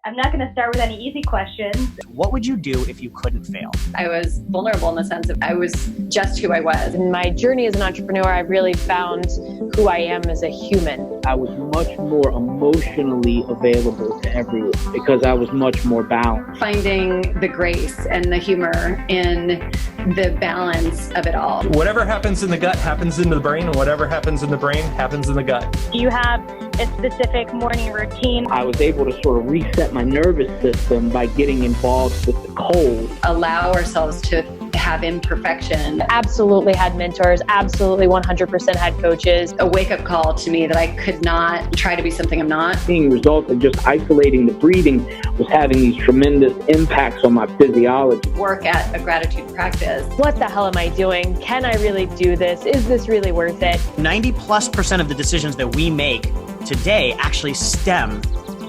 I'm not going to start with any easy questions. What would you do if you couldn't fail? I was vulnerable in the sense of I was just who I was. In my journey as an entrepreneur, I really found who I am as a human. I was much more emotionally available to everyone because I was much more balanced. Finding the grace and the humor in the balance of it all. Whatever happens in the gut happens in the brain, and whatever happens in the brain happens in the gut. Do you have a specific morning routine? I was able to sort of reset my nervous system by getting involved with the cold. Allow ourselves to have imperfection. Absolutely had mentors, absolutely 100% had coaches. A wake-up call to me that I could not try to be something I'm not. Seeing results of just isolating the breathing was having these tremendous impacts on my physiology. Work at a gratitude practice. What the hell am I doing? Can I really do this? Is this really worth it? 90+% of the decisions that we make today actually stem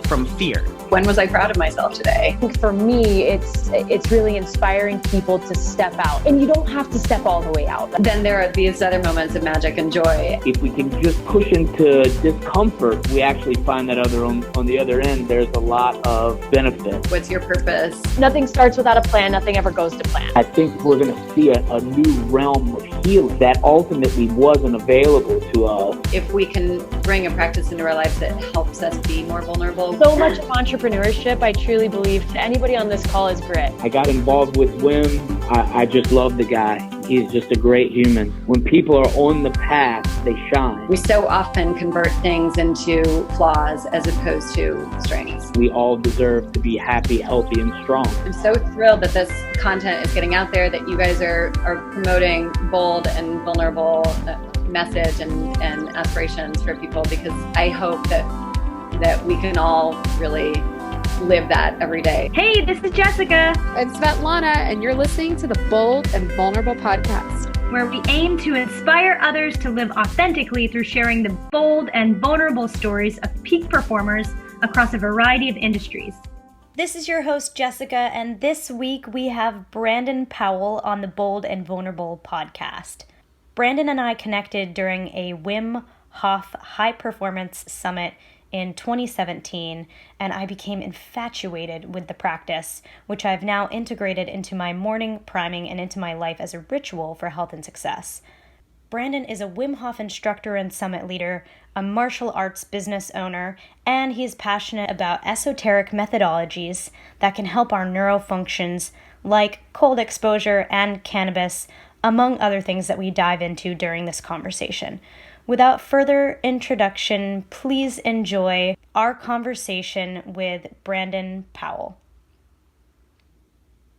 from fear. When was I proud of myself today? I think for me, it's really inspiring people to step out. And you don't have to step all the way out. Then there are these other moments of magic and joy. If we can just push into discomfort, we actually find that on the other end, there's a lot of benefit. What's your purpose? Nothing starts without a plan. Nothing ever goes to plan. I think we're going to see a new realm of healing that ultimately wasn't available to us. If we can bring a practice into our lives that helps us be more vulnerable. So much of entrepreneurship, I truly believe, to anybody on this call is grit. I got involved with Wim. I just love the guy. He's just a great human. When people are on the path, they shine. We so often convert things into flaws as opposed to strengths. We all deserve to be happy, healthy, and strong. I'm so thrilled that this content is getting out there, that you guys are promoting bold and vulnerable message and aspirations for people, because I hope that we can all really live that every day. Hey, this is Jessica. I'm Svetlana, and you're listening to the Bold and Vulnerable podcast, Where we aim to inspire others to live authentically through sharing the bold and vulnerable stories of peak performers across a variety of industries. This is your host, Jessica, and this week we have Brandon Powell on the Bold and Vulnerable podcast. Brandon and I connected during a Wim Hof High Performance Summit in 2017, and I became infatuated with the practice, which I've now integrated into my morning priming and into my life as a ritual for health and success. Brandon is a Wim Hof instructor and summit leader, a martial arts business owner, and he's passionate about esoteric methodologies that can help our neurofunctions like cold exposure and cannabis, among other things that we dive into during this conversation. Without further introduction, please enjoy our conversation with Brandon Powell.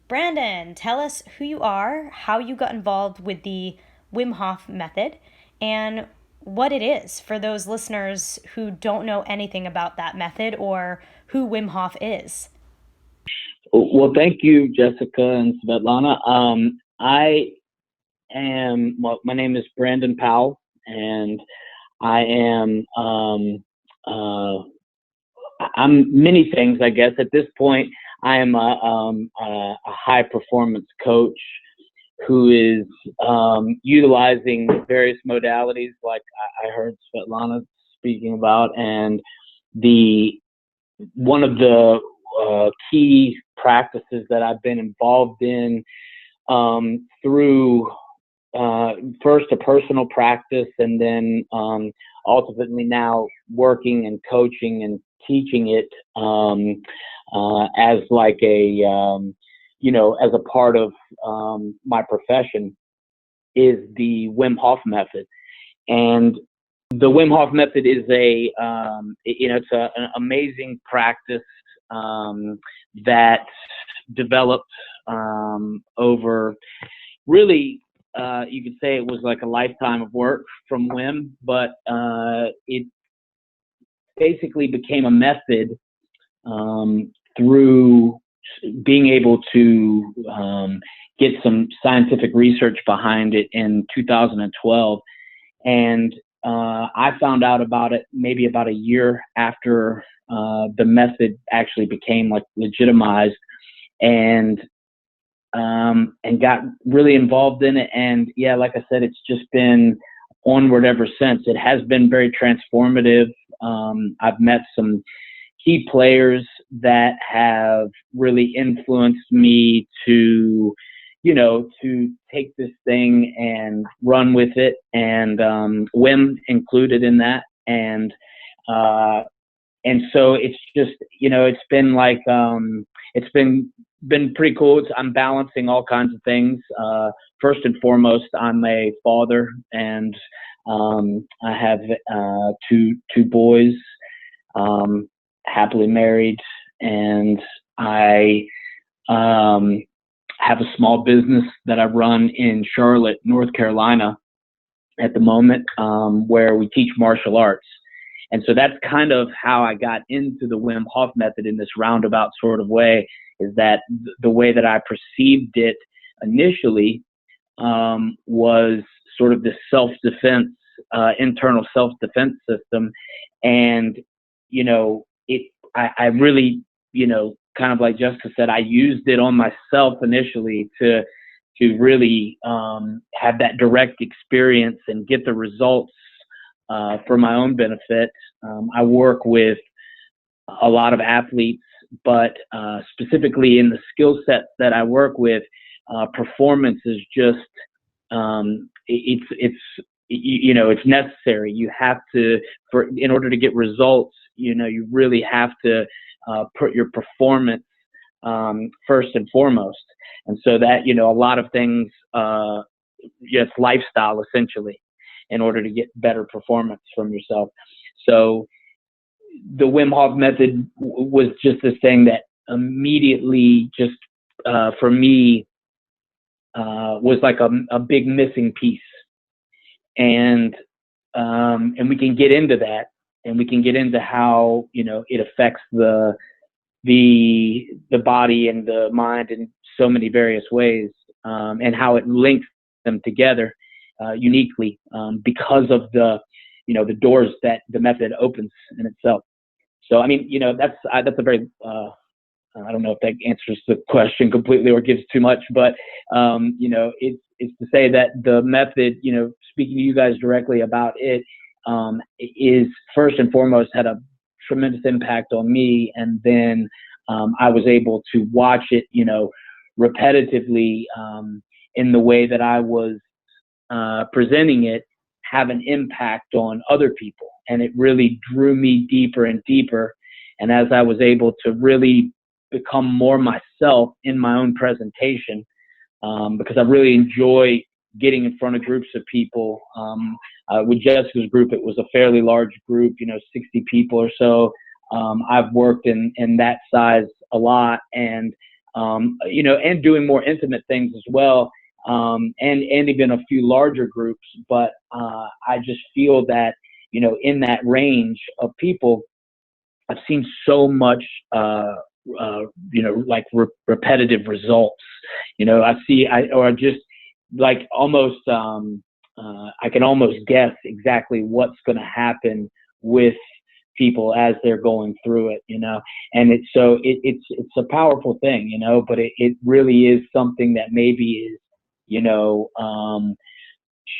Brandon, tell us who you are, how you got involved with the Wim Hof Method, and what it is for those listeners who don't know anything about that method or who Wim Hof is. Well, thank you, Jessica and Svetlana. My name is Brandon Powell, and I am, I'm many things, I guess. At this point, I am a high performance coach who is utilizing various modalities like I heard Svetlana speaking about. And one of the key practices that I've been involved in through first a personal practice, and then ultimately now working and coaching and teaching it as like as a part of my profession, is the Wim Hof Method. And the Wim Hof Method is it's an amazing practice that developed over really. You could say it was like a lifetime of work from Wim, but it basically became a method through being able to get some scientific research behind it in 2012. And I found out about it maybe about a year after the method actually became like legitimized, and got really involved in it. And yeah, like I said, it's just been onward ever since. It has been very transformative. I've met some key players that have really influenced me to, to take this thing and run with it, and Wim included in that. And so it's just, it's been like, it's been pretty cool. I'm balancing all kinds of things. First and foremost, I'm a father, and I have two boys, happily married, and I have a small business that I run in Charlotte, North Carolina at the moment, where we teach martial arts. And so that's kind of how I got into the Wim Hof method in this roundabout sort of way, is that the way that I perceived it initially was sort of this self-defense, internal self-defense system. And, I really, kind of like Jessica said, I used it on myself initially to really have that direct experience and get the results for my own benefit. I work with a lot of athletes, but specifically in the skill sets that I work with, performance is just, it's necessary. You have to, in order to get results, you really have to put your performance first and foremost. And so that, a lot of things, it's lifestyle essentially, in order to get better performance from yourself. So the Wim Hof method was just this thing that immediately just, for me, was like a big missing piece. And we can get into that, and we can get into how, it affects the body and the mind in so many various ways, and how it links them together uniquely, because of the doors that the method opens in itself. So, I mean, that's a very, I don't know if that answers the question completely or gives too much, but, it's to say that the method, speaking to you guys directly about it, is first and foremost had a tremendous impact on me. And then I was able to watch it, repetitively, in the way that I was presenting it, have an impact on other people. And it really drew me deeper and deeper. And as I was able to really become more myself in my own presentation, because I really enjoy getting in front of groups of people. With Jessica's group, it was a fairly large group, 60 people or so. I've worked in that size a lot, and, and doing more intimate things as well. And even a few larger groups. But I just feel that, in that range of people, I've seen so much, like repetitive results. I can almost guess exactly what's going to happen with people as they're going through it, and it's a powerful thing, but it really is something that maybe is,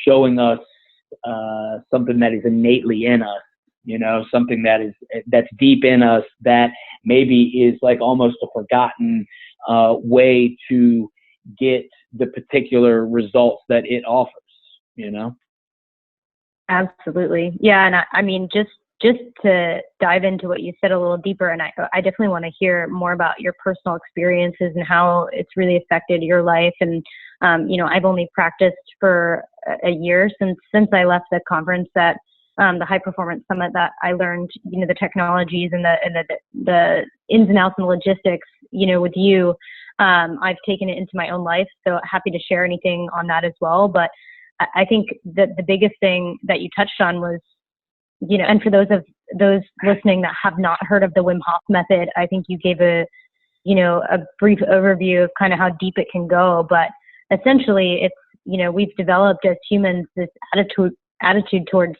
showing us something that is innately in us, something that's deep in us, that maybe is like almost a forgotten way to get the particular results that it offers, Absolutely. Yeah. And I mean, just to dive into what you said a little deeper, and I definitely want to hear more about your personal experiences and how it's really affected your life. And, I've only practiced for a year since I left the conference at the High Performance Summit, that I learned, the technologies and the ins and outs and logistics, with you. I've taken it into my own life, so happy to share anything on that as well. But I think that the biggest thing that you touched on was, and for those listening that have not heard of the Wim Hof method, I think you gave a brief overview of kind of how deep it can go. But essentially, it's, we've developed as humans this attitude towards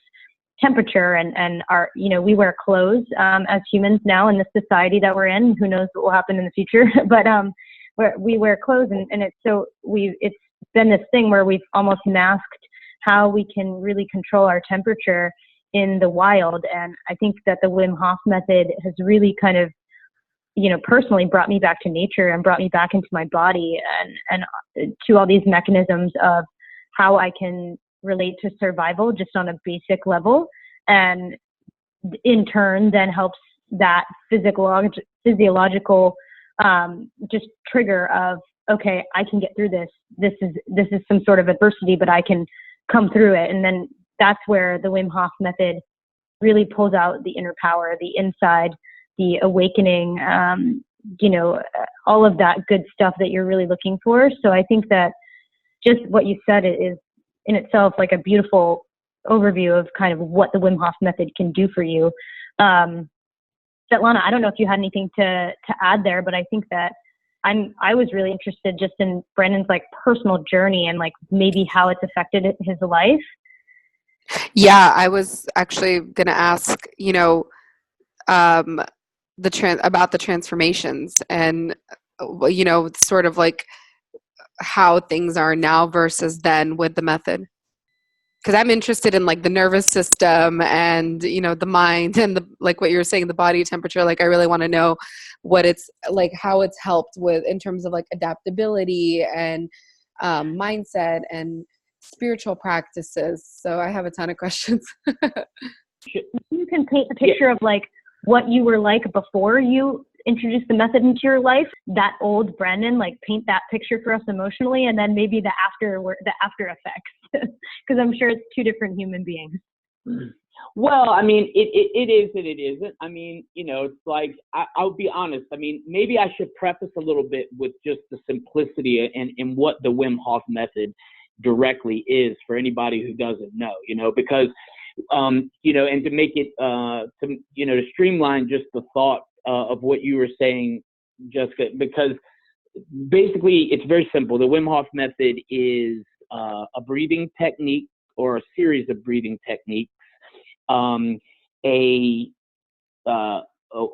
temperature, and our, we wear clothes as humans now in this society that we're in. Who knows what will happen in the future? But we wear clothes, and it's been this thing where we've almost masked how we can really control our temperature in the wild. And I think that the Wim Hof method has really kind of, personally brought me back to nature and brought me back into my body and to all these mechanisms of how I can relate to survival just on a basic level. And in turn then helps that physiological just trigger of, okay, I can get through this. This is some sort of adversity, but I can come through it. And then that's where the Wim Hof method really pulls out the inner power, the inside, the awakening, all of that good stuff that you're really looking for. So I think that just what you said is in itself like a beautiful overview of kind of what the Wim Hof method can do for you. Svetlana, I don't know if you had anything to add there, but I think that I was really interested just in Brandon's like personal journey and like maybe how it's affected his life. Yeah, I was actually going to ask, about the transformations and, sort of like how things are now versus then with the method. Because I'm interested in like the nervous system and, the mind and like what you were saying, the body temperature. Like I really want to know what it's like, how it's helped with in terms of like adaptability and mindset and spiritual practices. So I have a ton of questions. You can paint a picture of like what you were like before you introduced the method into your life, that old Brandon, like paint that picture for us emotionally, and then maybe the after effects, because I'm sure it's two different human beings. Well, I mean, it is and it isn't. I mean, it's like, I'll be honest. I mean, maybe I should preface a little bit with just the simplicity and what the Wim Hof method directly is for anybody who doesn't know, because, and to make it, to streamline just the thought of what you were saying, Jessica, because basically it's very simple. The Wim Hof method is a breathing technique or a series of breathing techniques,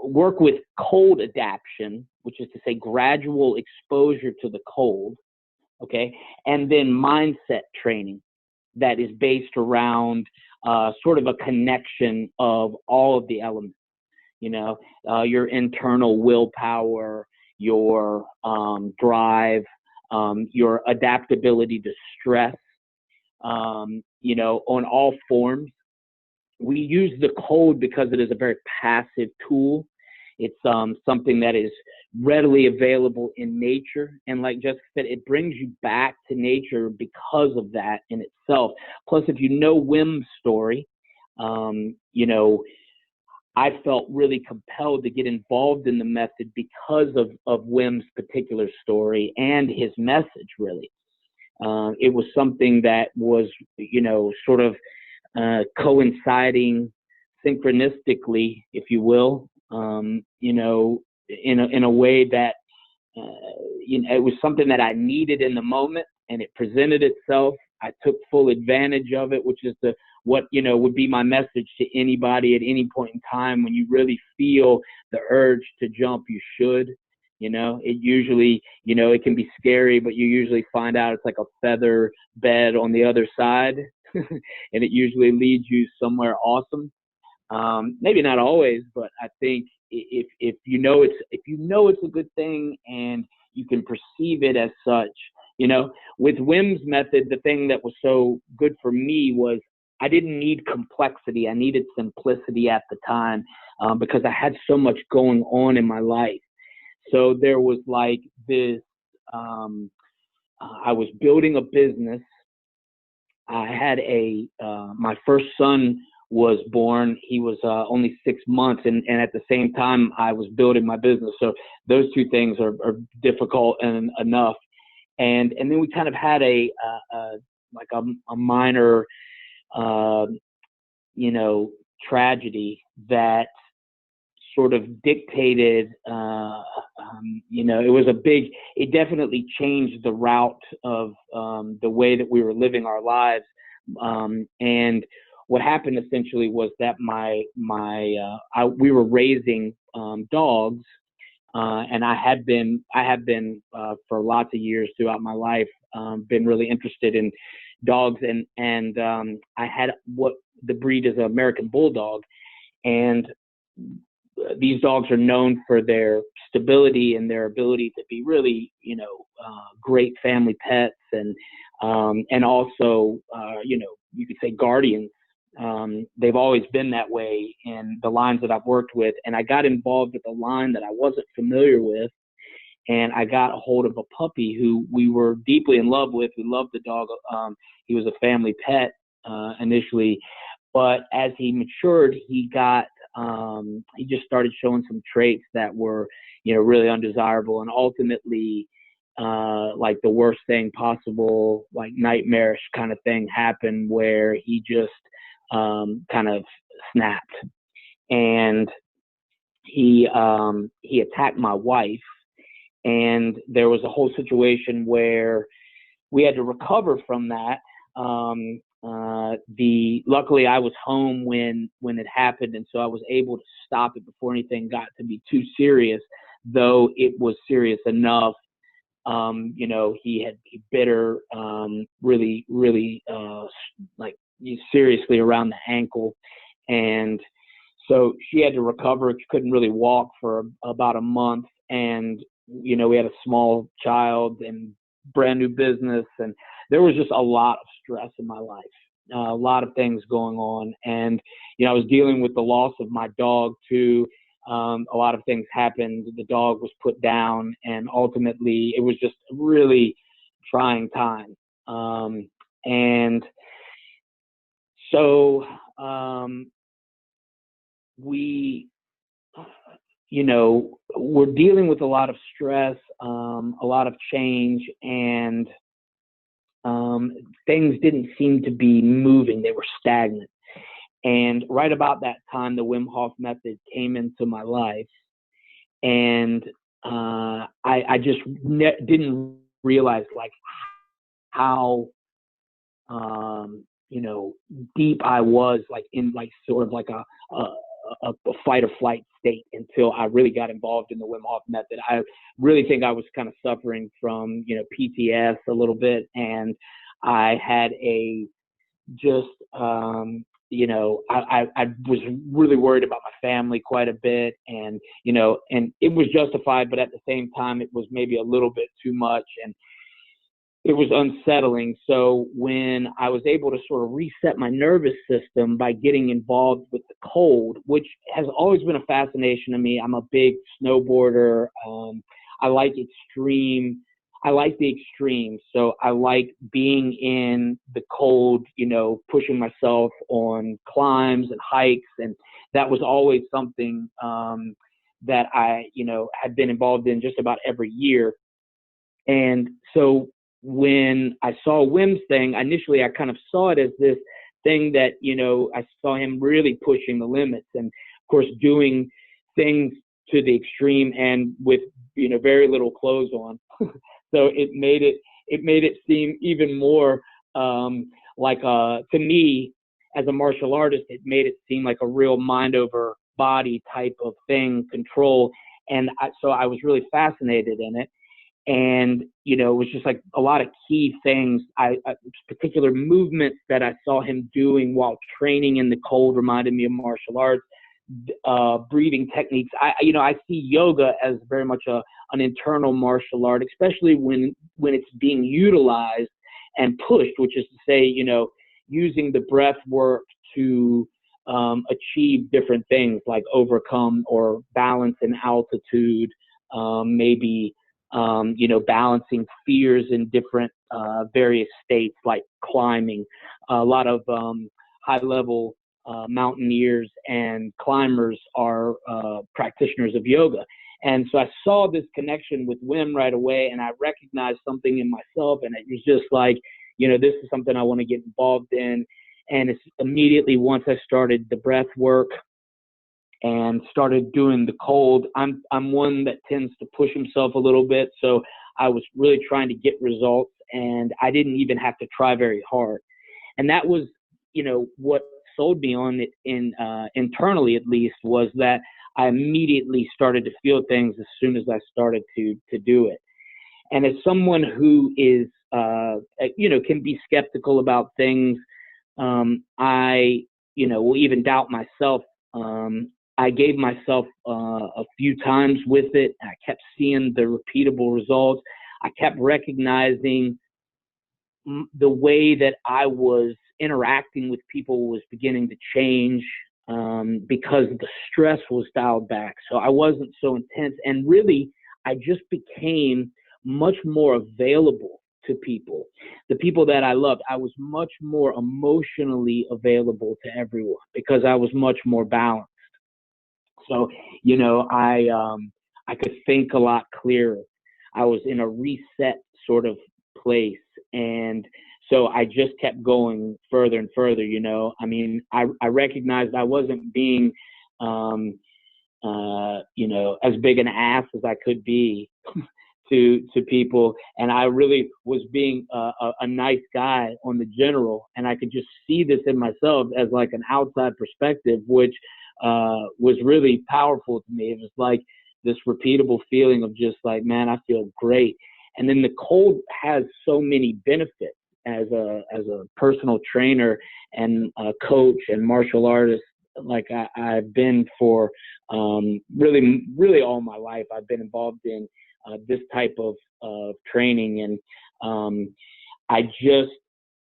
work with cold adaptation, which is to say gradual exposure to the cold, okay, and then mindset training that is based around sort of a connection of all of the elements, your internal willpower, your drive, your adaptability to stress, on all forms. We use the cold because it is a very passive tool. It's something that is readily available in nature. And like Jessica said, it brings you back to nature because of that in itself. Plus, if you know Wim's story, I felt really compelled to get involved in the method because of Wim's particular story and his message, really. It was something that was, sort of coinciding synchronistically, if you will, in a way that, it was something that I needed in the moment, and it presented itself. I took full advantage of it, which is what would be my message to anybody at any point in time. When you really feel the urge to jump, you should. It usually, it can be scary, but you usually find out it's like a feather bed on the other side, and it usually leads you somewhere awesome. Maybe not always, but I think if it's a good thing and you can perceive it as such, with Wim's method, the thing that was so good for me was I didn't need complexity. I needed simplicity at the time because I had so much going on in my life. So there was like this, I was building a business. I had my first son was born. He was only 6 months. And at the same time, I was building my business. So those two things are difficult and enough. And then we kind of had a minor, tragedy that sort of dictated, it definitely changed the route of the way that we were living our lives. And what happened essentially was that we were raising dogs, and I have been for lots of years throughout my life, been really interested in dogs, and I had what the breed is an American Bulldog, and these dogs are known for their stability and their ability to be really, great family pets, and also, you could say guardians. They've always been that way in the lines that I've worked with. And I got involved with a line that I wasn't familiar with. And I got a hold of a puppy who we were deeply in love with. We loved the dog. He was a family pet initially. But as he matured, he just started showing some traits that were, really undesirable. And ultimately, like the worst thing possible, like nightmarish kind of thing happened, where he just kind of snapped. And he attacked my wife. And there was a whole situation where we had to recover from that. Luckily I was home when it happened, and so I was able to stop it before anything got to be too serious, though it was serious enough. He bit her really, really like seriously around the ankle, and so she had to recover. She couldn't really walk for about a month, and we had a small child and brand new business, and there was just a lot of stress in my life, a lot of things going on. And, I was dealing with the loss of my dog too. A lot of things happened. The dog was put down, and ultimately it was just a really trying time. And so we're dealing with a lot of stress, a lot of change, and things didn't seem to be moving. They were stagnant. And right about that time, the Wim Hof Method came into my life, and I just didn't realize like how deep I was, like in like sort of like a fight or flight state, until I really got involved in the Wim Hof Method. I really think I was kind of suffering from, PTS a little bit. And I had I was really worried about my family quite a bit, and, and it was justified, but at the same time, it was maybe a little bit too much. And it was unsettling. So when I was able to sort of reset my nervous system by getting involved with the cold, which has always been a fascination to me. I'm a big snowboarder. I like the extreme. So I like being in the cold, pushing myself on climbs and hikes. And that was always something that I, had been involved in just about every year. And so when I saw Wim's thing, initially I kind of saw it as this thing that, I saw him really pushing the limits, and of course doing things to the extreme and with, very little clothes on. So it made it seem even more to me as a martial artist, it made it seem like a real mind over body type of thing, control. And so I was really fascinated in it. And, it was just like a lot of key things, particular movements that I saw him doing while training in the cold reminded me of martial arts, breathing techniques. I see yoga as very much an internal martial art, especially when it's being utilized and pushed, which is to say, using the breath work to achieve different things like overcome or balance in altitude, maybe balancing fears in different various states, like climbing. A lot of high-level mountaineers and climbers are practitioners of yoga. And so I saw this connection with Wim right away, and I recognized something in myself, and it was just like, this is something I want to get involved in. And it's immediately once I started the breath work and started doing the cold, I'm one that tends to push himself a little bit. So I was really trying to get results, and I didn't even have to try very hard. And that was, what sold me on it internally, at least, was that I immediately started to feel things as soon as I started to do it. And as someone who is, can be skeptical about things, I, will even doubt myself I gave myself a few times with it. I kept seeing the repeatable results. I kept recognizing the way that I was interacting with people was beginning to change because the stress was dialed back. So I wasn't so intense. And really, I just became much more available to people. The people that I loved, I was much more emotionally available to everyone because I was much more balanced. So, you know, I could think a lot clearer. I was in a reset sort of place. And so I just kept going further and further, you know. I mean, I recognized I wasn't being, you know, as big an ass as I could be to people. And I really was being a nice guy on the general. And I could just see this in myself as like an outside perspective, which was really powerful to me. It was like this repeatable feeling of just like, man, I feel great. And then the cold has so many benefits as a personal trainer and a coach and martial artist. Like I've been for really all my life. I've been involved in this type of training, and I just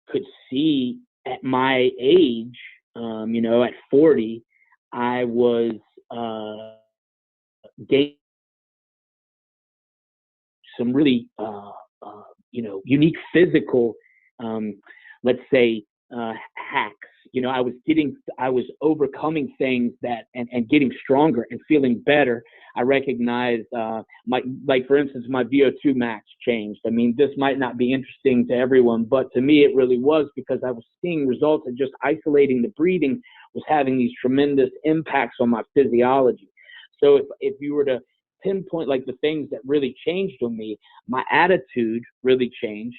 could see at my age, you know, at 40, I was gaining some really, you know, unique physical, let's say, hacks. You know, I was overcoming things and getting stronger and feeling better. I recognized, for instance, my VO2 max changed. I mean, this might not be interesting to everyone, but to me, it really was, because I was seeing results, and just isolating the breathing was having these tremendous impacts on my physiology. So if you were to pinpoint like the things that really changed on me, my attitude really changed.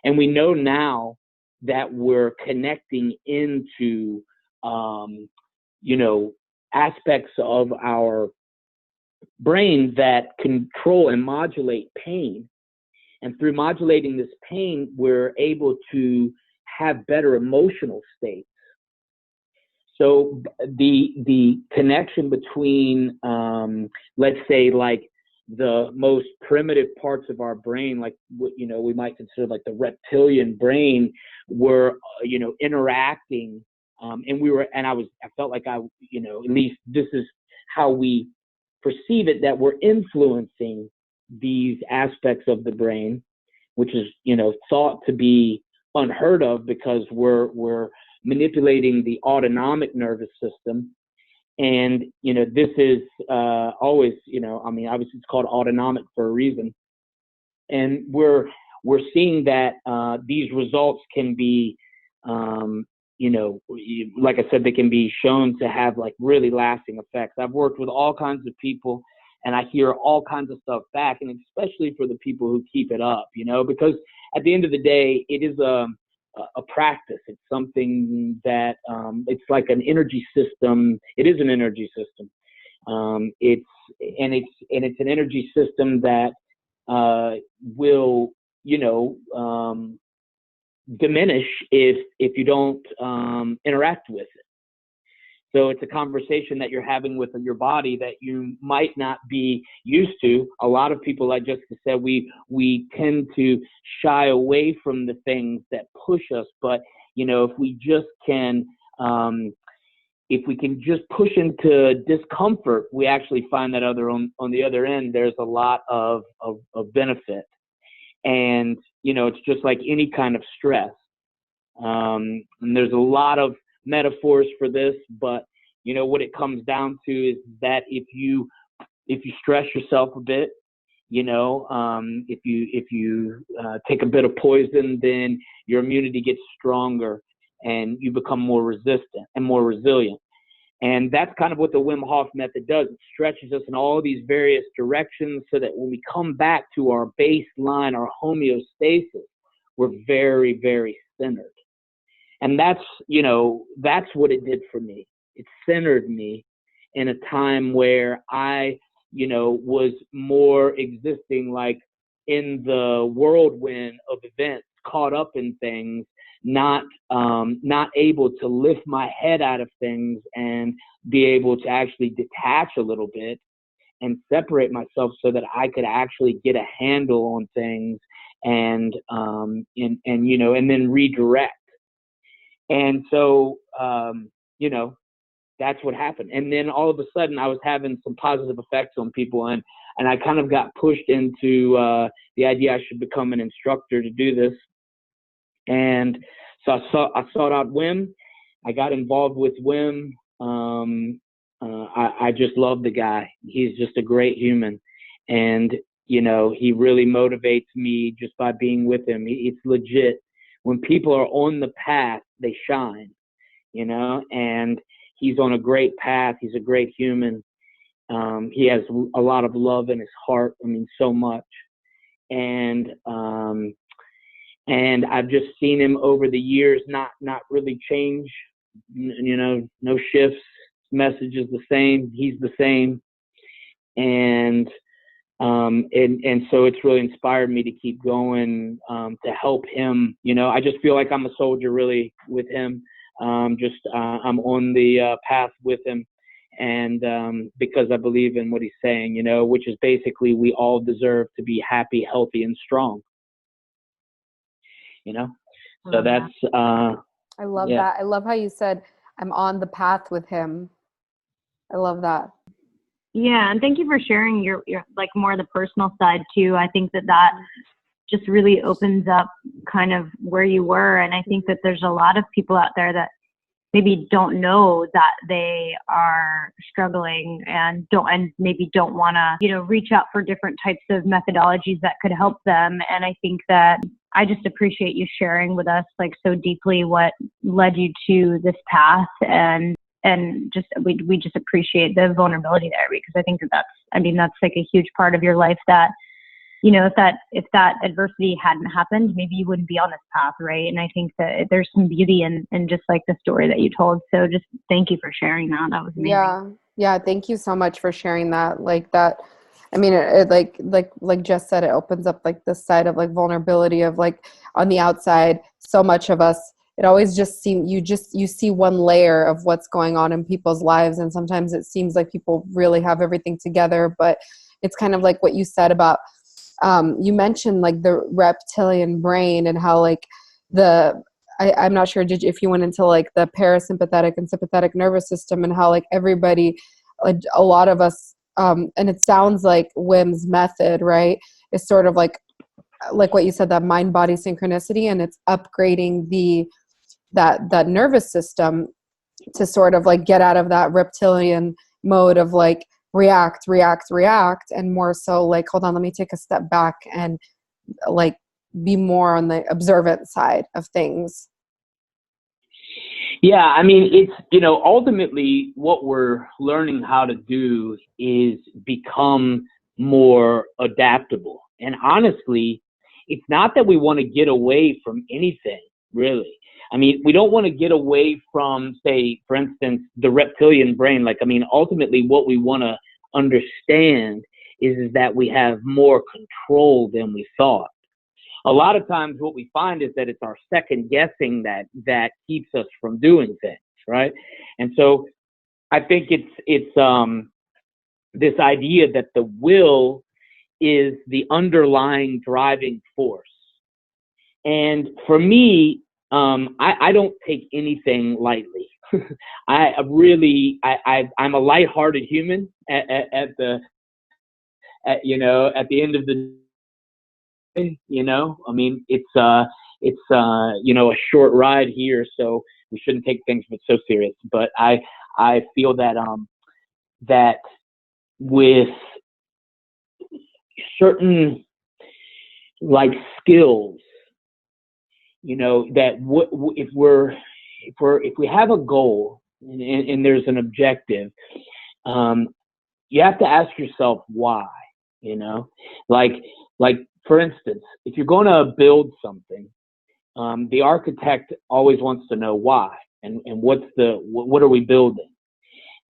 And we know now that we're connecting into, you know, aspects of our brain that control and modulate pain. And through modulating this pain, we're able to have better emotional states. So the connection between, let's say, like the most primitive parts of our brain, like what, you know, we might consider like the reptilian brain, were, you know, interacting, and I felt like you know, at least this is how we perceive it, that we're influencing these aspects of the brain, which is, you know, thought to be unheard of, because we're manipulating the autonomic nervous system. And, you know, this is always, you know, I mean, obviously it's called autonomic for a reason. And we're seeing that these results can be, you know, like I said, they can be shown to have like really lasting effects. I've worked with all kinds of people, and I hear all kinds of stuff back, and especially for the people who keep it up, you know, because at the end of the day, it is a practice. It's something that it's like an energy system. It is an energy system. It's an energy system that will, you know, diminish if you don't interact with it. So it's a conversation that you're having with your body that you might not be used to. A lot of people, like Jessica said, we tend to shy away from the things that push us. But, you know, if we can just push into discomfort, we actually find that on the other end, there's a lot of benefit. And, you know, it's just like any kind of stress. And there's a lot of metaphors for this, but, you know, what it comes down to is that if you stress yourself a bit, you know, if you take a bit of poison, then your immunity gets stronger and you become more resistant and more resilient. And that's kind of what the Wim Hof method does. It stretches us in all these various directions so that when we come back to our baseline, our homeostasis, we're very, very centered. And that's what it did for me. It centered me in a time where I, you know, was more existing like in the whirlwind of events caught up in things, not able to lift my head out of things and be able to actually detach a little bit and separate myself so that I could actually get a handle on things and then redirect. And so, that's what happened. And then all of a sudden I was having some positive effects on people, and I kind of got pushed into the idea I should become an instructor to do this. And so I sought out Wim. I got involved with Wim. I just love the guy. He's just a great human. And, he really motivates me just by being with him. It's legit. When people are on the path, they shine, and he's on a great path. He's a great human. He has a lot of love in his heart. I mean, so much. And I've just seen him over the years not really change, no shifts. Message is the same. He's the same. And so it's really inspired me to keep going, to help him. I just feel like I'm a soldier really with him. I'm on the path with him. And because I believe in what he's saying, which is basically we all deserve to be happy, healthy, and strong. So that's I love that. I love how you said I'm on the path with him. I love that. Yeah, and thank you for sharing your like more the personal side too. I think that just really opens up kind of where you were, and I think that there's a lot of people out there that maybe don't know that they are struggling and maybe don't want to, reach out for different types of methodologies that could help them. And I think that I just appreciate you sharing with us like so deeply what led you to this path, and just we just appreciate the vulnerability there, because I think that's like a huge part of your life that, if that adversity hadn't happened, maybe you wouldn't be on this path, right? And I think that there's some beauty in just like the story that you told. So just thank you for sharing that. That was amazing. Yeah. Thank you so much for sharing that. Like that. I mean, it like Jess said, it opens up like this side of like vulnerability of like on the outside. So much of us, it always just seems you see one layer of what's going on in people's lives, and sometimes it seems like people really have everything together. But it's kind of like what you said about. You mentioned like the reptilian brain and how like I'm not sure if you went into like the parasympathetic and sympathetic nervous system, and how like everybody, like a lot of us, and it sounds like Wim's method, right, is sort of like what you said, that mind-body synchronicity, and it's upgrading that nervous system to sort of like get out of that reptilian mode of like react, and more so like, hold on, let me take a step back and like be more on the observant side of things. Yeah, I mean, it's, ultimately what we're learning how to do is become more adaptable. And honestly, it's not that we want to get away from anything, really. I mean, we don't want to get away from, say, for instance, the reptilian brain. Like, I mean, ultimately what we want to understand is that we have more control than we thought. A lot of times what we find is that it's our second guessing that keeps us from doing things, right? And so I think it's this idea that the will is the underlying driving force. And for me, I don't take anything lightly. I'm a lighthearted human at the end of the day, I mean, it's a short ride here, so we shouldn't take things so serious. But I feel that, that with certain like skills, that if we have a goal and there's an objective, you have to ask yourself why. Like for instance, if you're going to build something, the architect always wants to know why and what are we building.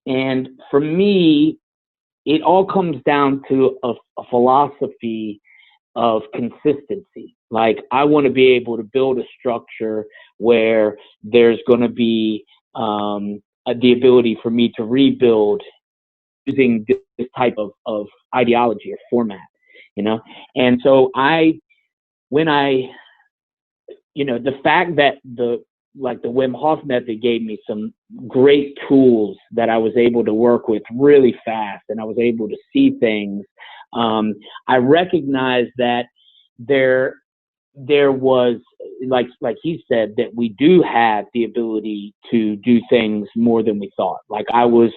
And for me, it all comes down to a philosophy of consistency. Like, I want to be able to build a structure where there's going to be the ability for me to rebuild using this type of ideology or format, And so the fact that the Wim Hof method gave me some great tools that I was able to work with really fast, and I was able to see things. I recognized that there was, like he said, that we do have the ability to do things more than we thought. Like, I was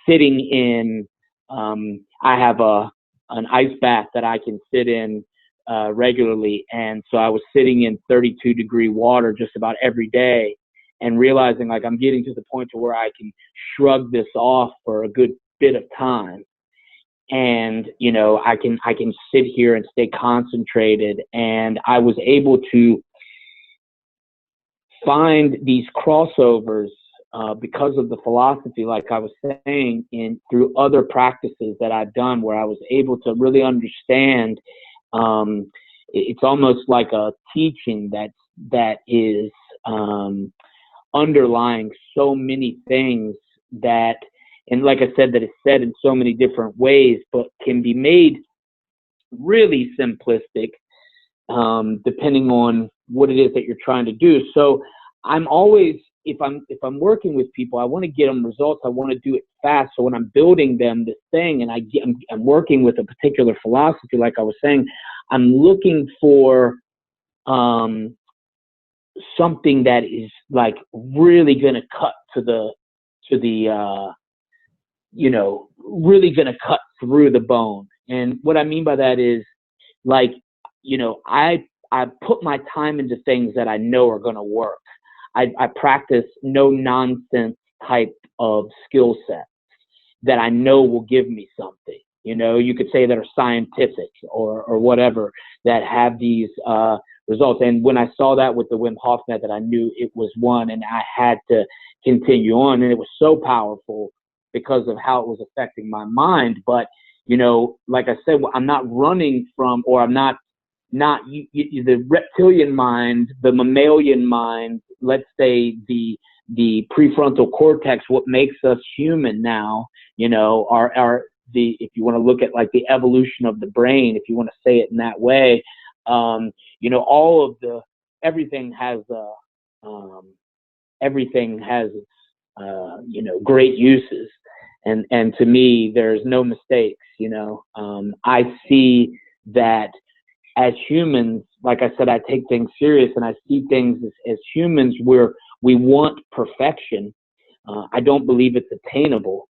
sitting in, I have an ice bath that I can sit in regularly, and so I was sitting in 32-degree water just about every day, and realizing, like, I'm getting to the point to where I can shrug this off for a good bit of time, and I can sit here and stay concentrated. And I was able to find these crossovers because of the philosophy, like I was saying, through other practices that I've done, where I was able to really understand. It's almost like a teaching that is underlying so many things that, and like I said, that is said in so many different ways, but can be made really simplistic, depending on what it is that you're trying to do. So I'm always, if I'm working with people, I want to get them results. I want to do it fast. So when I'm building them this thing, and I'm working with a particular philosophy, like I was saying, I'm looking for something that is like really going to cut really going to cut through the bone. And what I mean by that is, like, I put my time into things that I know are going to work. I practice no nonsense type of skill set that I know will give me something. You could say that are scientific or whatever, that have these results. And when I saw that with the Wim Hof method, I knew it was one, and I had to continue on. And it was so powerful because of how it was affecting my mind. But, like I said, I'm not running from, or I'm not the reptilian mind, the mammalian mind, let's say the prefrontal cortex, what makes us human now, if you want to look at like the evolution of the brain, if you want to say it in that way, everything has great uses. And to me, there's no mistakes, I see that as humans, like I said, I take things serious, and I see things as humans where we want perfection. I don't believe it's attainable.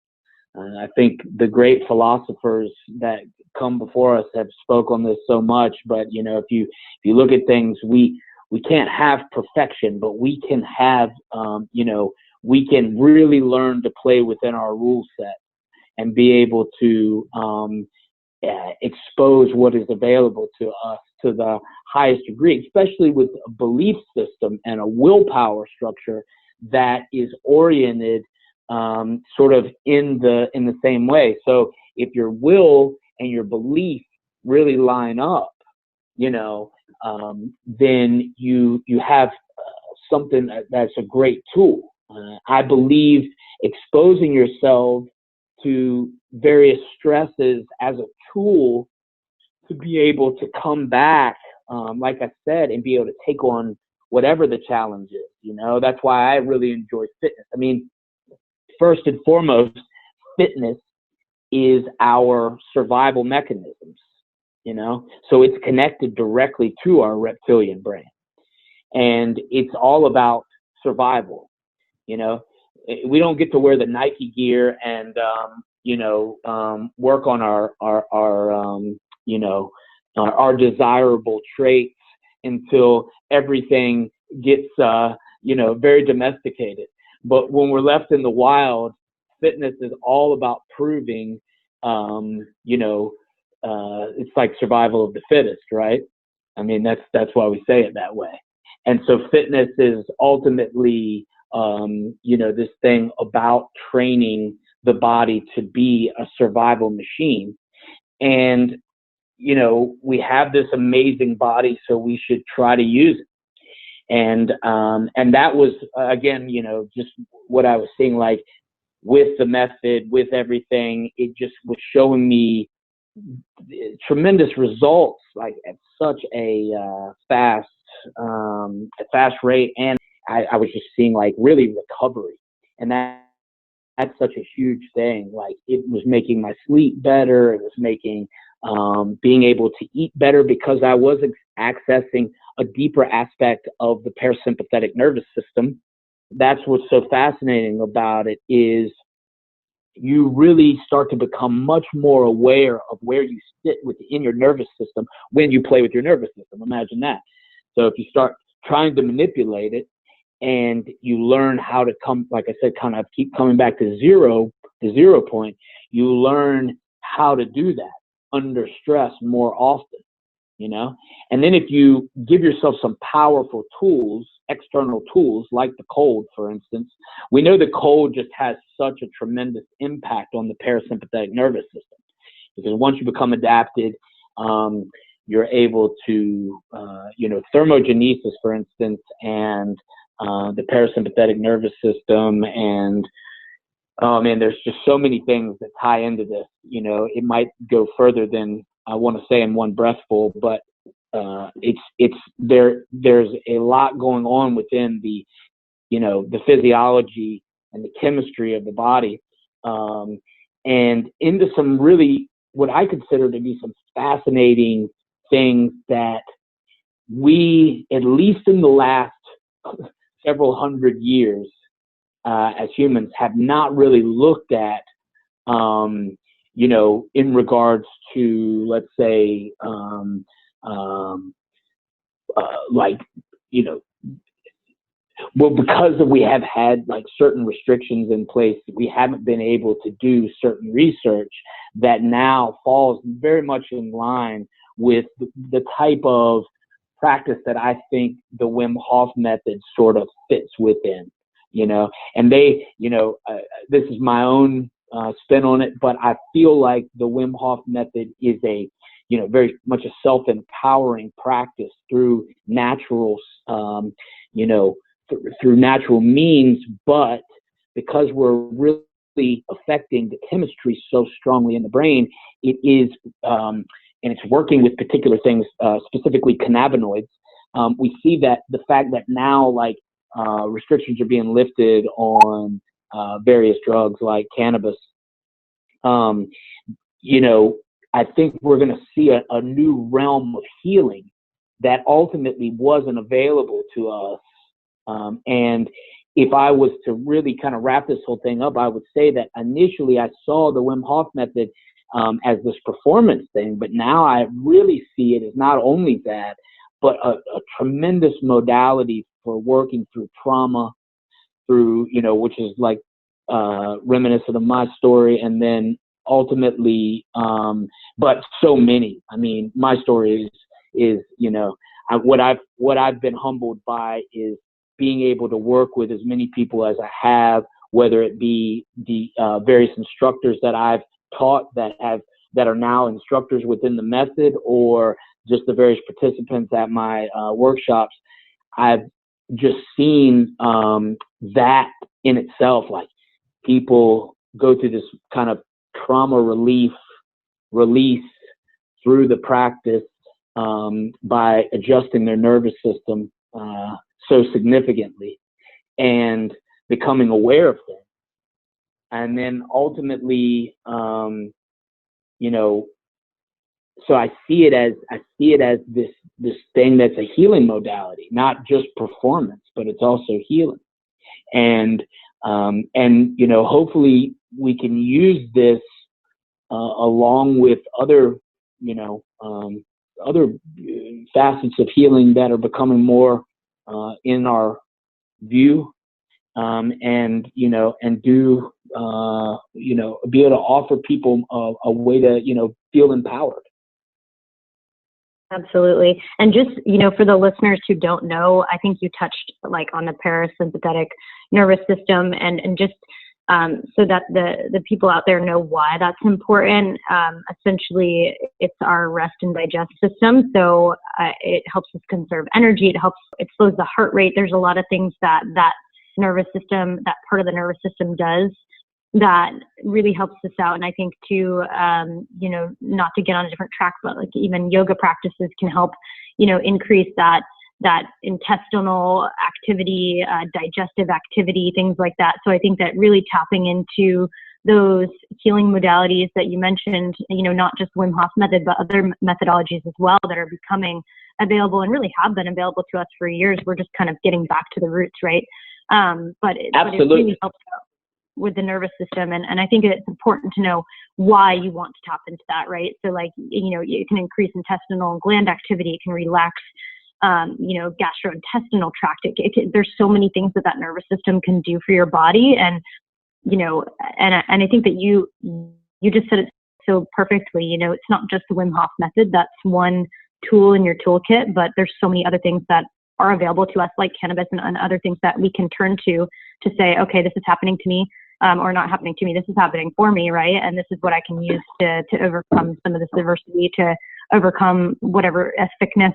I think the great philosophers that come before us have spoke on this so much, but if you look at things, we can't have perfection, but we can have, we can really learn to play within our rule set and be able to expose what is available to us to the highest degree, especially with a belief system and a willpower structure that is oriented sort of in the same way. So if your will and your belief really line up, then you have something that's a great tool. I believe exposing yourself to various stresses as a tool to be able to come back, like I said, and be able to take on whatever the challenge is. That's why I really enjoy fitness. I mean, first and foremost, fitness is our survival mechanisms, so it's connected directly to our reptilian brain, and it's all about survival. We don't get to wear the Nike gear and work on our desirable traits until everything gets very domesticated. But when we're left in the wild, fitness is all about proving, it's like survival of the fittest, right? I mean, that's why we say it that way. And so fitness is ultimately, this thing about training the body to be a survival machine. And we have this amazing body, so we should try to use it. And that was, again, just what I was seeing, like with the method, with everything, it just was showing me tremendous results, like at such a fast rate. And I was just seeing like really recovery. And that's such a huge thing. Like it was making my sleep better. It was making being able to eat better, because I was accessing a deeper aspect of the parasympathetic nervous system. That's what's so fascinating about it, is you really start to become much more aware of where you sit within your nervous system when you play with your nervous system. Imagine that. So if you start trying to manipulate it, and you learn how to come, like I said, kind of keep coming back to the 0 point, you learn how to do that under stress more often, And then if you give yourself some powerful tools, external tools, like the cold, for instance, we know the cold just has such a tremendous impact on the parasympathetic nervous system, because once you become adapted, you're able to, thermogenesis, for instance, and the parasympathetic nervous system. And oh man, there's just so many things that tie into this. It might go further than I want to say in one breathful, but there's a lot going on within the physiology and the chemistry of the body, and into some really what I consider to be some fascinating things that we, at least in the last several hundred years, as humans, have not really looked at, in regards to, let's say, because we have had like certain restrictions in place, we haven't been able to do certain research that now falls very much in line with the type of practice that I think the Wim Hof method sort of fits within, and this is my own spin on it, but I feel like the Wim Hof method is a, very much a self-empowering practice through natural, through natural means, but because we're really affecting the chemistry so strongly in the brain, it is, and it's working with particular things, specifically cannabinoids. We see that the fact that now, like, restrictions are being lifted on various drugs like cannabis, I think we're going to see a new realm of healing that ultimately wasn't available to us. And if I was to really kind of wrap this whole thing up, I would say that initially I saw the Wim Hof method as this performance thing, but now I really see it as not only that, but a tremendous modality for working through trauma, through, which is like reminiscent of my story, and then ultimately, but so many. I mean, my story is what I've been humbled by is being able to work with as many people as I have, whether it be the various instructors that I've taught that are now instructors within the method, or just the various participants at my workshops. I've just seen that in itself, like people go through this kind of trauma release through the practice by adjusting their nervous system so significantly and becoming aware of things. And then ultimately, so I see it as this thing that's a healing modality, not just performance, but it's also healing. And hopefully we can use this along with other, other facets of healing that are becoming more in our view, and do, be able to offer people a way to, feel empowered. Absolutely. And just, for the listeners who don't know, I think you touched like on the parasympathetic nervous system, and just so that the people out there know why that's important. Essentially, it's our rest and digest system. So it helps us conserve energy. It slows the heart rate. There's a lot of things that nervous system, that part of the nervous system does that really helps us out. And I think too, not to get on a different track, but like even yoga practices can help, increase that intestinal activity, digestive activity, things like that. So I think that really tapping into those healing modalities that you mentioned, not just Wim Hof method, but other methodologies as well that are becoming available and really have been available to us for years. We're just kind of getting back to the roots, right? But it really helps out with the nervous system. And I think it's important to know why you want to tap into that, right? So like, it can increase intestinal and gland activity. It can relax, gastrointestinal tract. There's so many things that nervous system can do for your body. And, and I think that you just said it so perfectly. It's not just the Wim Hof method. That's one tool in your toolkit, but there's so many other things that are available to us, like cannabis and other things that we can turn to say, okay, this is happening to me, or not happening to me. This is happening for me, right? And this is what I can use to overcome some of this adversity, to overcome whatever sickness.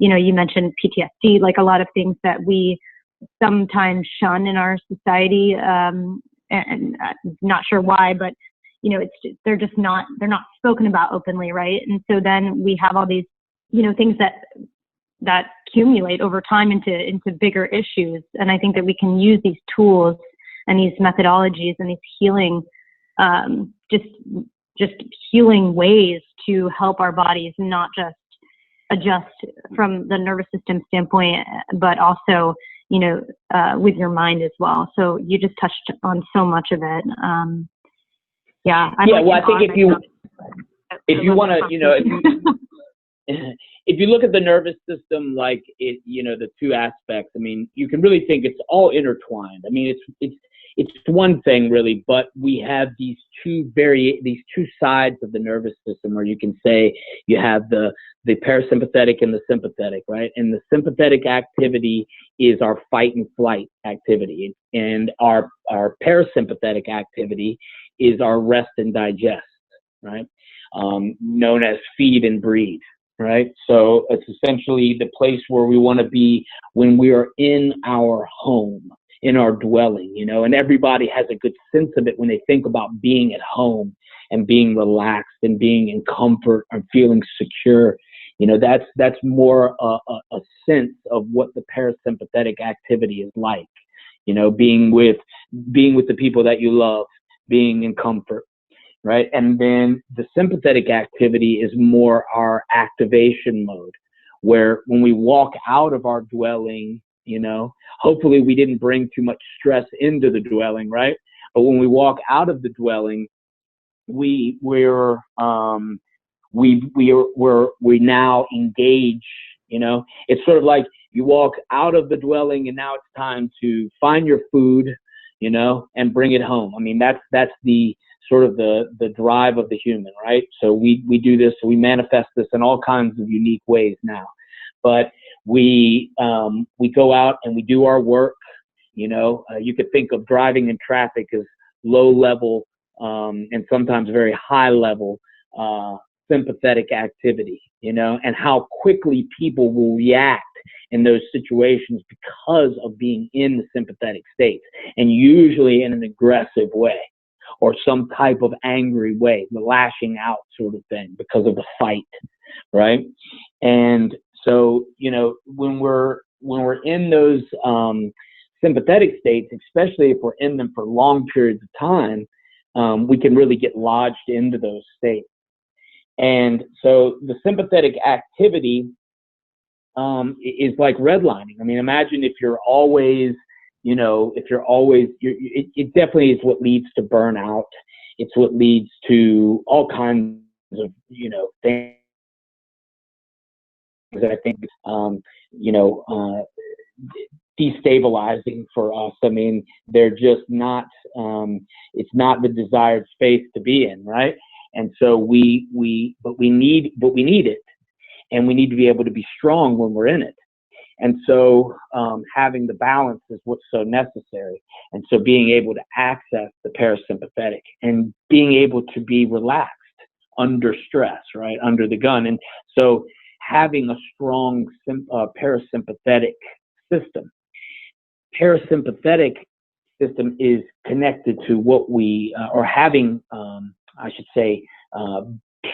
You mentioned PTSD, like a lot of things that we sometimes shun in our society, and not sure why, but they're not spoken about openly, right? And so then we have all these things that accumulate over time into bigger issues. And I think that we can use these tools and these methodologies and these healing, just healing ways to help our bodies not just adjust from the nervous system standpoint, but also, with your mind as well. So you just touched on so much of it. I think if you want to, if you look at the nervous system, like the two aspects, you can really think it's all intertwined. It's one thing really, but we have these two sides of the nervous system, where you can say you have the parasympathetic and the sympathetic, right? And the sympathetic activity is our fight and flight activity, and our parasympathetic activity is our rest and digest, right? Known as feed and breathe. Right. So it's essentially the place where we want to be when we are in our home, in our dwelling, and everybody has a good sense of it when they think about being at home and being relaxed and being in comfort and feeling secure. That's more a sense of what the parasympathetic activity is like, being with the people that you love, being in comfort. Right. And then the sympathetic activity is more our activation mode, where when we walk out of our dwelling, hopefully we didn't bring too much stress into the dwelling. Right. But when we walk out of the dwelling, we now engage, it's sort of like you walk out of the dwelling and now it's time to find your food, and bring it home. That's the sort of the drive of the human, right? So we do this, we manifest this in all kinds of unique ways now. But we go out and we do our work. You could think of driving in traffic as low level and sometimes very high level sympathetic activity, and how quickly people will react in those situations because of being in the sympathetic state, and usually in an aggressive way, or some type of angry way, the lashing out sort of thing because of the fight, right? And so, when we're in those sympathetic states, especially if we're in them for long periods of time, we can really get lodged into those states. And so the sympathetic activity is like redlining. Imagine if you're always, it definitely is what leads to burnout. It's what leads to all kinds of, things that I think, destabilizing for us. They're just not, it's not the desired space to be in, right? And so we need it, and we need to be able to be strong when we're in it. And so having the balance is what's so necessary. And so being able to access the parasympathetic and being able to be relaxed under stress, right, under the gun. And so having a strong parasympathetic system. Parasympathetic system is connected to what we, or having, I should say,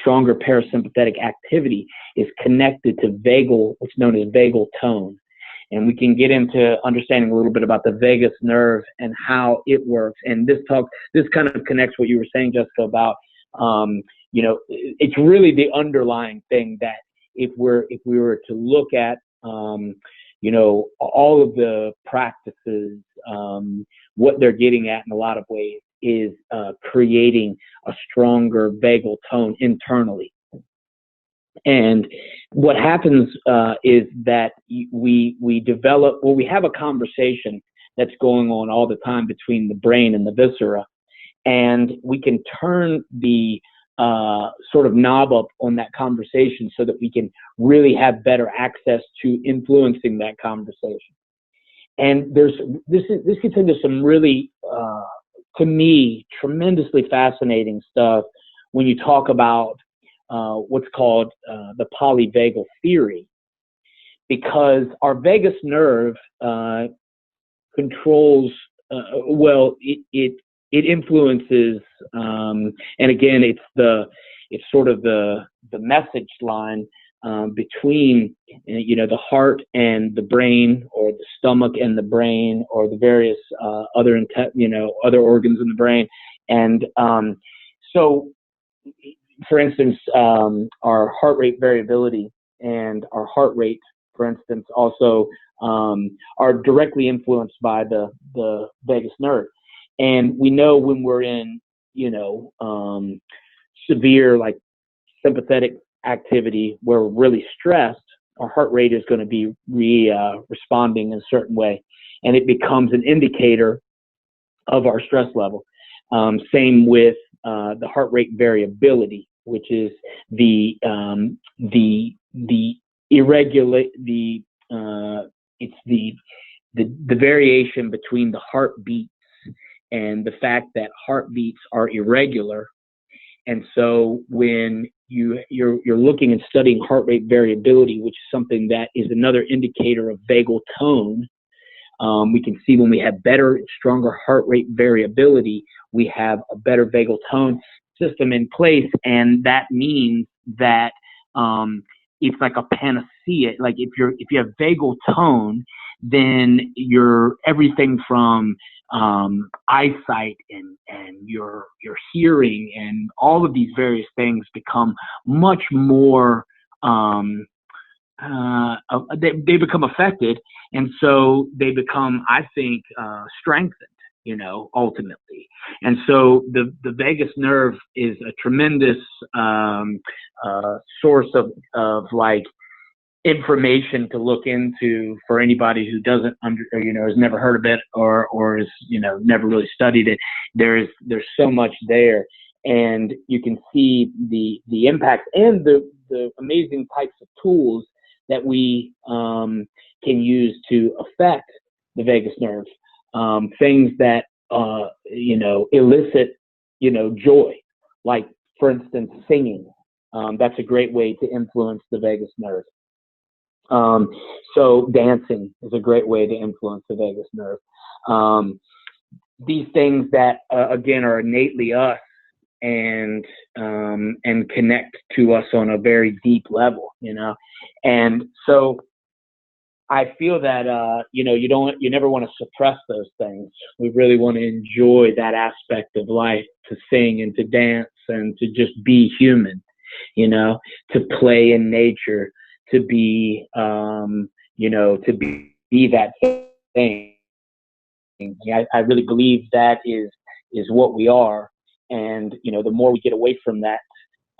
stronger parasympathetic activity is connected to vagal, what's known as vagal tone. And we can get into understanding a little bit about the vagus nerve and how it works. And this kind of connects what you were saying, Jessica, about, it's really the underlying thing that if we were to look at, all of the practices, what they're getting at in a lot of ways is creating a stronger vagal tone internally. And what happens is that we develop, we have a conversation that's going on all the time between the brain and the viscera, and we can turn the sort of knob up on that conversation so that we can really have better access to influencing that conversation. And this gets into some really, to me, tremendously fascinating stuff when you talk about what's called the polyvagal theory, because our vagus nerve controls, it influences, and again, it's sort of the message line between, the heart and the brain, or the stomach and the brain, or the various other organs in the brain. And so, for instance, our heart rate variability and our heart rate, for instance, also are directly influenced by the vagus nerve. And we know when we're in, severe, like, sympathetic activity where we're really stressed, our heart rate is going to be responding in a certain way, and it becomes an indicator of our stress level. Same with the heart rate variability, which is the variation between the heartbeats and the fact that heartbeats are irregular. And so when you're looking and studying heart rate variability, which is something that is another indicator of vagal tone, we can see when we have better, stronger heart rate variability, we have a better vagal tone system in place. And that means that it's like a panacea. Like if you have vagal tone, then you're everything from eyesight and your hearing and all of these various things become much more they become affected, and so they become, I think, strengthened, ultimately. And so the vagus nerve is a tremendous source of like information to look into for anybody who doesn't has never heard of it or is never really studied it. There's so much there, and you can see the impact and the amazing types of tools that we can use to affect the vagus nerve. Things that elicit joy, like, for instance, singing. That's a great way to influence the vagus nerve. So dancing is a great way to influence the vagus nerve. These things that again are innately us and connect to us on a very deep level, and so I feel that you never want to suppress those things. We really want to enjoy that aspect of life, to sing and to dance and to just be human, to play in nature, to be be that thing. I really believe that is what we are, and the more we get away from that,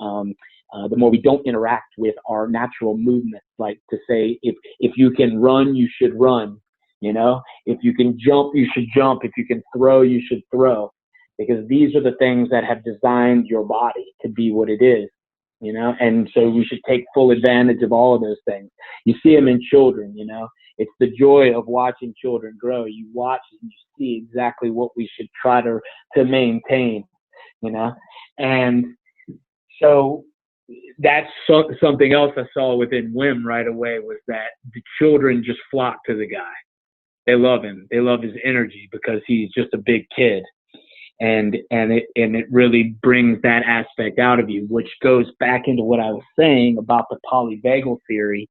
the more we don't interact with our natural movements. Like, to say, if you can run, you should run. If you can jump, you should jump. If you can throw, you should throw, because these are the things that have designed your body to be what it is. And so we should take full advantage of all of those things. You see them in children, It's the joy of watching children grow. You watch and you see exactly what we should try to maintain, you know? And so that's something else I saw within Wim right away, was that the children just flock to the guy. They love him. They love his energy because he's just a big kid. And it really brings that aspect out of you, which goes back into what I was saying about the polyvagal theory.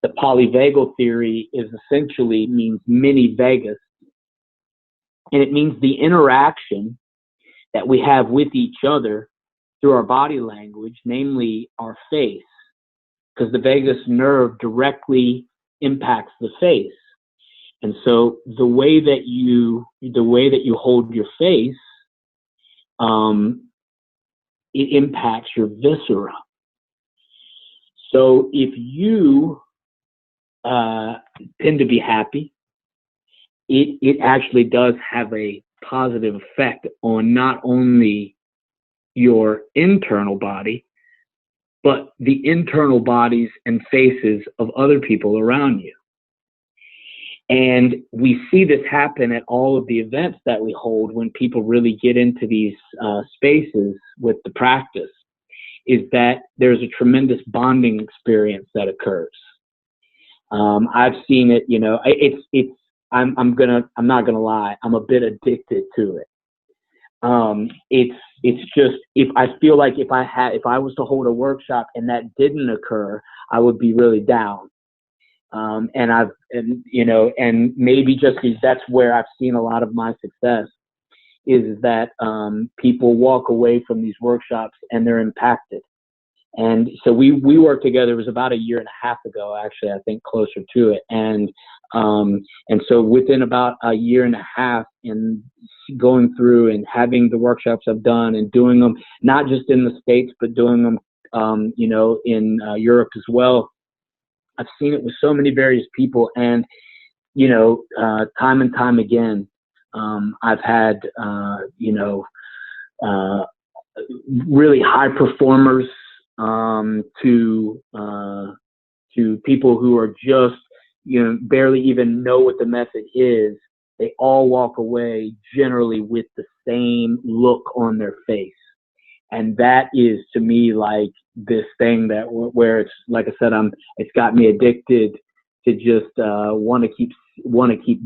The polyvagal theory is essentially means mini vagus, and it means the interaction that we have with each other through our body language, namely our face, because the vagus nerve directly impacts the face. And so the way that you hold your face, it impacts your viscera. So if you tend to be happy, it actually does have a positive effect on not only your internal body, but the internal bodies and faces of other people around you. And we see this happen at all of the events that we hold when people really get into these spaces with the practice, is that there's a tremendous bonding experience that occurs. I've seen it, you know, I'm not gonna lie, I'm a bit addicted to it. It's just, if I feel like if I was to hold a workshop and that didn't occur, I would be really down. And maybe just because that's where I've seen a lot of my success, is that people walk away from these workshops and they're impacted. And so we worked together. It was about a year and a half ago, actually, I think closer to it. And so within about a year and a half, and going through and having the workshops I've done and doing them, not just in the States, but doing them, in Europe as well, I've seen it with so many various people. And, time and time again, I've had, really high performers, to people who are just, barely even know what the method is. They all walk away generally with the same look on their face. And that is, to me, like this thing that where it's, like I said, it's got me addicted to just want to keep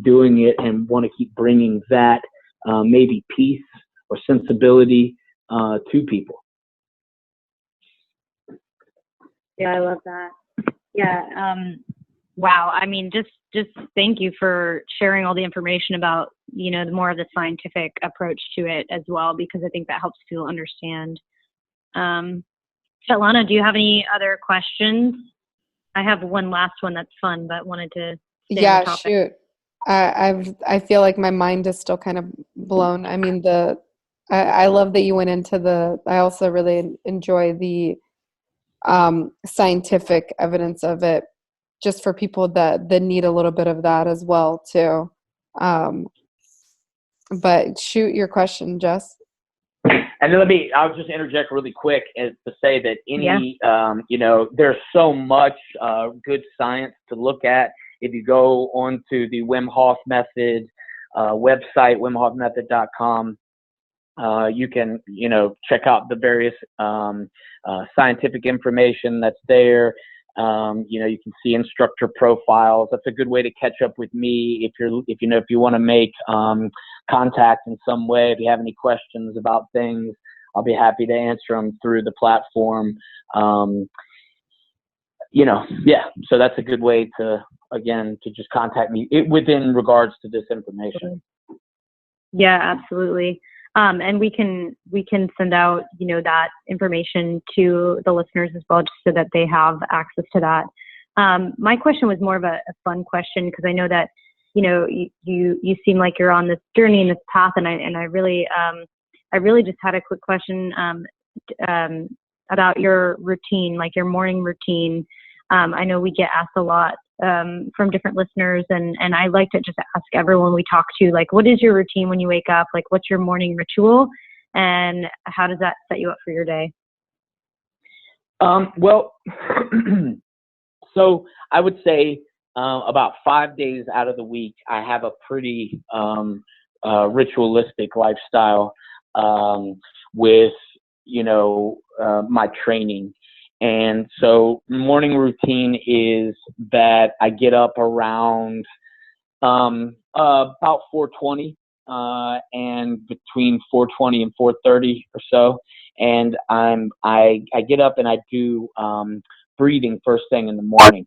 doing it and want to keep bringing that maybe peace or sensibility to people. Yeah, I love that. Yeah. Wow. I mean, just thank you for sharing all the information about, the more of the scientific approach to it as well, because I think that helps people understand. Svetlana, do you have any other questions? I have one last one that's fun, but wanted to stay on the topic. Shoot. I feel like my mind is still kind of blown. I mean, I love that you went into I also really enjoy the scientific evidence of it, just for people that need a little bit of that as well too. But shoot your question, Jess. And then I'll just interject really quick as to say that there's so much good science to look at. If you go onto the Wim Hof Method website, wimhofmethod.com, you can, check out the various scientific information that's there. You can see instructor profiles. That's a good way to catch up with me if you want to make contact in some way. If you have any questions about things, I'll be happy to answer them through the platform. So that's a good way to just contact me within regards to this information. Yeah, absolutely. And we can send out, that information to the listeners as well, just so that they have access to that. My question was more of a fun question, because I know that, you seem like you're on this journey and this path, and I really just had a quick question about your routine, like your morning routine. I know we get asked a lot from different listeners, and I like to just ask everyone we talk to, like, what is your routine when you wake up? Like, what's your morning ritual, and how does that set you up for your day? Well, so I would say about 5 days out of the week, I have a pretty ritualistic lifestyle with, my training. And so morning routine is that I get up around about 4:20 and between 4:20 and 4:30 or so. And I get up and I do breathing first thing in the morning.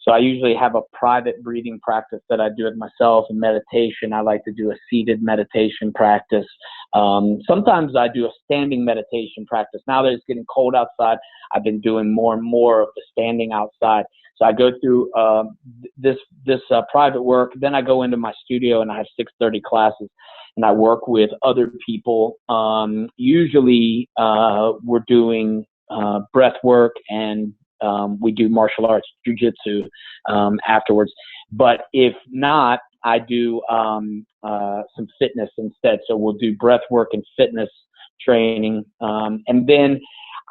So I usually have a private breathing practice that I do with myself, and meditation. I like to do a seated meditation practice. Sometimes I do a standing meditation practice. Now that it's getting cold outside, I've been doing more and more of the standing outside. So I go through this private work. Then I go into my studio and I have 6:30 classes, and I work with other people. Usually we're doing breath work, and we do martial arts, Jiu Jitsu afterwards. But if not, I do some fitness instead. So we'll do breath work and fitness training. And then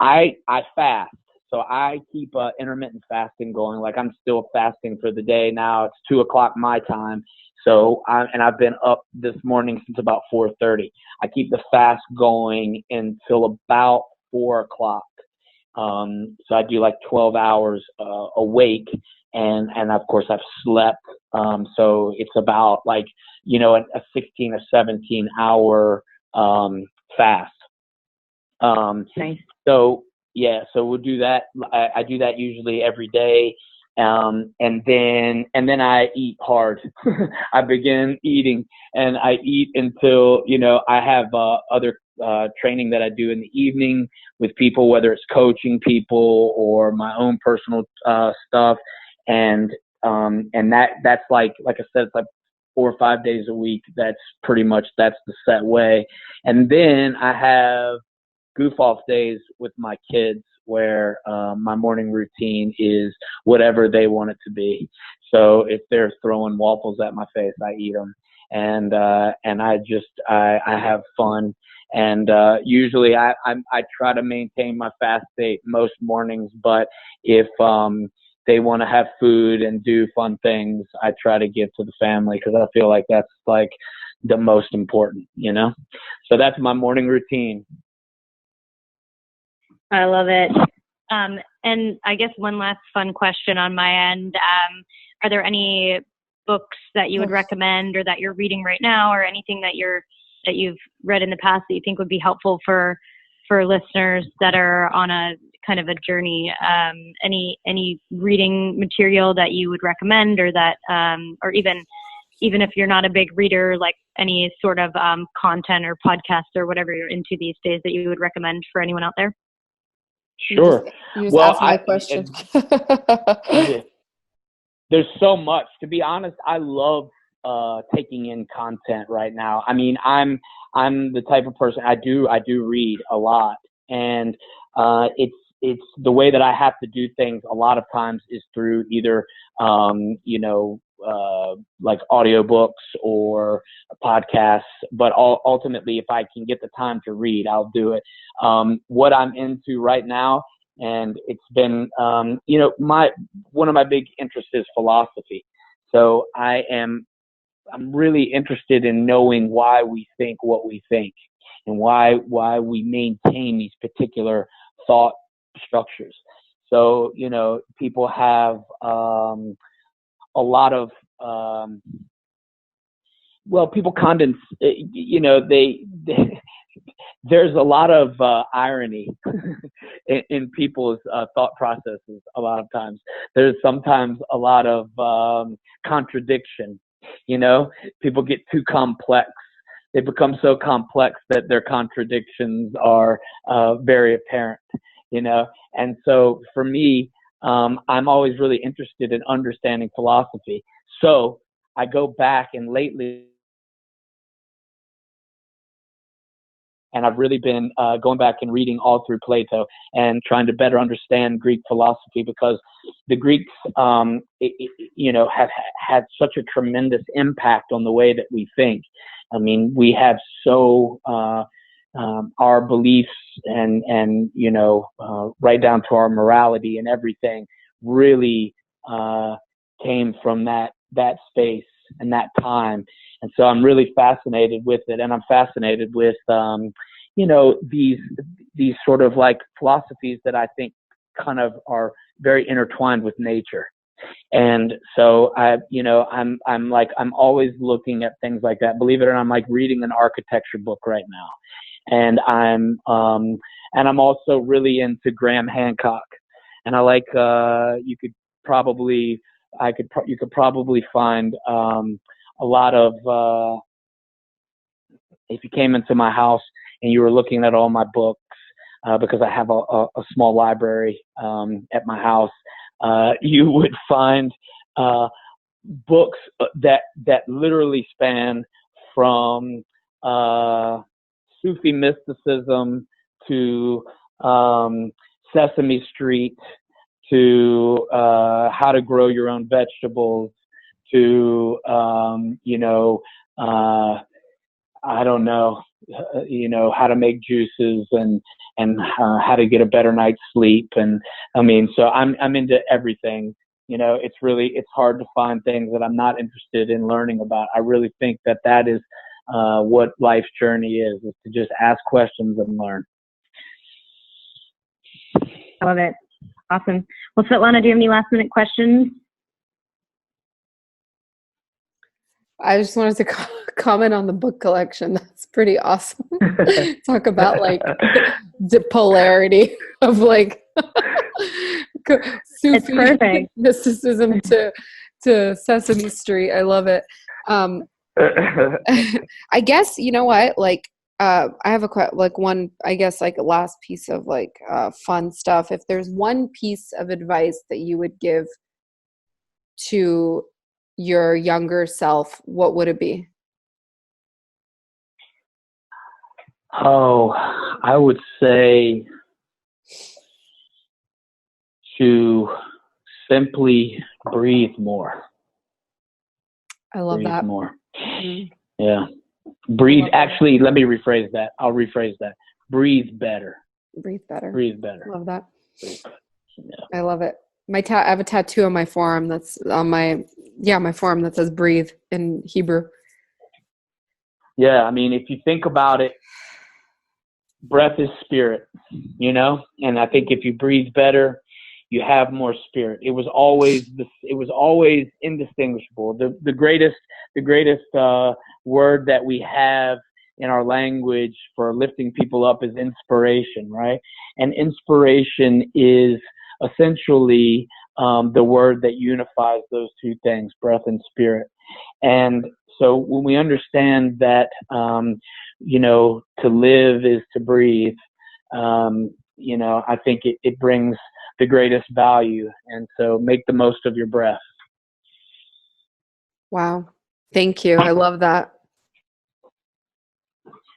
I fast. So I keep intermittent fasting going. Like, I'm still fasting for the day now. It's 2:00 my time. So I've been up this morning since about 4:30. I keep the fast going until about 4:00. So I do like 12 hours awake, and of course I've slept. So it's about like, a 16 or 17 hour fast. Nice. So yeah, so we'll do that. I do that usually every day. And then I eat hard. I begin eating, and I eat until, I have other training that I do in the evening with people, whether it's coaching people or my own personal stuff. And that's like I said, it's like 4 or 5 days a week. That's the set way. And then I have goof off days with my kids, where my morning routine is whatever they want it to be. So if they're throwing waffles at my face, I eat them, and I have fun. And usually I try to maintain my fast state most mornings, but if they want to have food and do fun things, I try to give to the family, because I feel like that's like the most important, So that's my morning routine. I love it. And I guess one last fun question on my end. Are there any books that you would recommend, or that you're reading right now, or anything that you've read in the past that you think would be helpful for listeners that are on a kind of a journey? Any reading material that you would recommend, or that, or even if you're not a big reader, like any sort of content or podcast or whatever you're into these days that you would recommend for anyone out there? Sure. You just asked my question. There's so much. To be honest, I love taking in content right now. I mean, I'm the type of person, I do read a lot, and it's the way that I have to do things a lot of times is through either like audiobooks or podcasts, but ultimately, if I can get the time to read, I'll do it. What I'm into right now, and it's been, one of my big interests is philosophy. So I'm really interested in knowing why we think what we think, and why we maintain these particular thought structures. So, people have a lot of, people condense, there's a lot of irony in people's thought processes. A lot of times there's sometimes a lot of contradiction. People get too complex. They become so complex that their contradictions are very apparent, and so for me, I'm always really interested in understanding philosophy. So I go back, and lately, and I've really been going back and reading all through Plato and trying to better understand Greek philosophy, because the Greeks, have had such a tremendous impact on the way that we think. I mean, we have so our beliefs and right down to our morality and everything really came from that space and that time. And so I'm really fascinated with it. And I'm fascinated with, these sort of like philosophies that I think kind of are very intertwined with nature. And so I'm always looking at things like that. Believe it or not, I'm like reading an architecture book right now. And I'm also really into Graham Hancock. And I like, you could probably find, a lot of, if you came into my house and you were looking at all my books, because I have a small library, at my house, you would find, books that literally span from, Sufi mysticism to, Sesame Street to, how to grow your own vegetables to, I don't know, how to make juices and how to get a better night's sleep. And I mean, so I'm into everything. It's hard to find things that I'm not interested in learning about. I really think that is what life's journey is to just ask questions and learn. I love it. Awesome. Well, Svetlana, do you have any last minute questions? I just wanted to comment on the book collection. That's pretty awesome. Talk about like the polarity of like Sufi mysticism to Sesame Street. I love it. I guess, you know what, like, I have a last piece of like fun stuff. If there's one piece of advice that you would give to your younger self, what would it be? Oh, I would say to simply breathe more. I love breathe that. More. Mm-hmm. Yeah. Breathe. Actually, let me rephrase that. I'll rephrase that. Breathe better. Breathe better. Breathe better. Love that. Yeah. I love it. I have a tattoo on my forearm that's on my forearm that says breathe in Hebrew. Yeah, I mean, if you think about it, breath is spirit, and I think if you breathe better, you have more spirit. It was always indistinguishable. The greatest word that we have in our language for lifting people up is inspiration, right? And inspiration is essentially the word that unifies those two things, breath and spirit. And so when we understand that, to live is to breathe, I think it brings the greatest value. And so make the most of your breath. Wow. Thank you. I love that.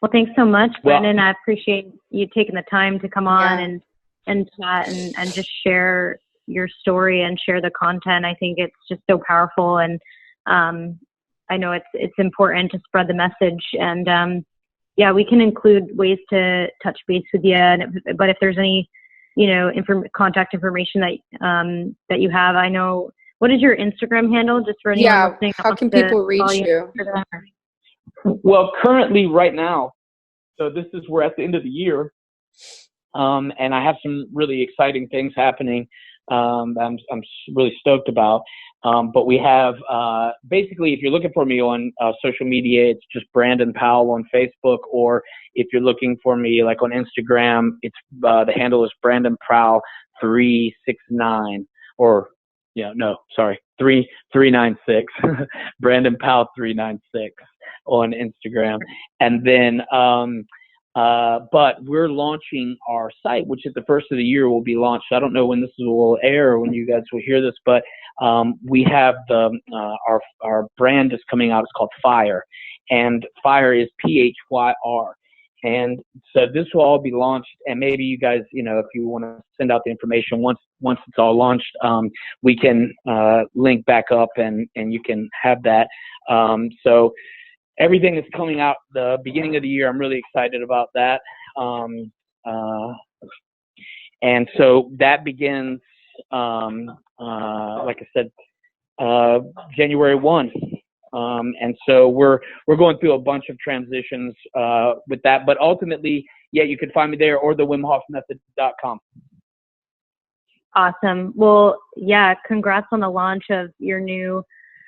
Well, thanks so much, Brendan. I appreciate you taking the time to come on and chat and just share your story and share the content. I think it's just so powerful, and I know it's important to spread the message. And we can include ways to touch base with you. But if there's any, contact information that you have, I know. What is your Instagram handle? Just for anyone listening. How can people reach you? Well, currently, right now, so we're at the end of the year, and I have some really exciting things happening. I'm really stoked about. But we have basically, if you're looking for me on social media, it's just Brandon Powell on Facebook, or if you're looking for me like on Instagram, it's the handle is Brandon Powell 369 or. Yeah, no, sorry, 396, Brandon Powell 396 on Instagram. And then, but we're launching our site, which at the first of the year will be launched. I don't know when this will air or when you guys will hear this, but we have our brand is coming out. It's called Fire, and Fire is PHYR. And so this will all be launched, and maybe you guys, if you want to send out the information once it's all launched, we can link back up and you can have that. So everything is coming out the beginning of the year. I'm really excited about that. And so that begins, like I said, January 1. And so we're going through a bunch of transitions with that. But ultimately, yeah, you can find me there or the WimHofMethod.com. Awesome. Well, yeah, congrats on the launch of your new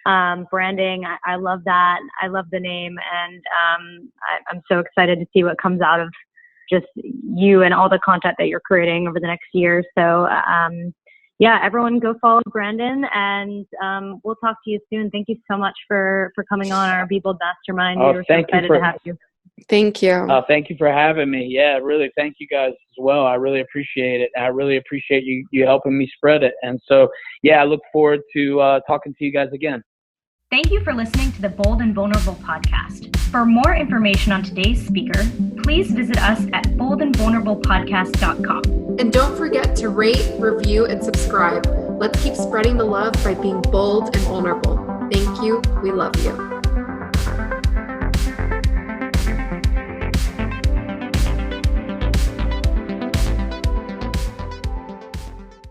branding. I love that. I love the name. And I'm so excited to see what comes out of just you and all the content that you're creating over the next year. So, yeah, everyone go follow Brandon, and we'll talk to you soon. Thank you so much for coming on our Be Bold Mastermind. We were so excited to have you. Thank you. Thank you for having me. Yeah, really. Thank you guys as well. I really appreciate it. I really appreciate you helping me spread it. And so, yeah, I look forward to talking to you guys again. Thank you for listening to the Bold and Vulnerable podcast. For more information on today's speaker, please visit us at boldandvulnerablepodcast.com. And don't forget to rate, review, and subscribe. Let's keep spreading the love by being bold and vulnerable. Thank you. We love you.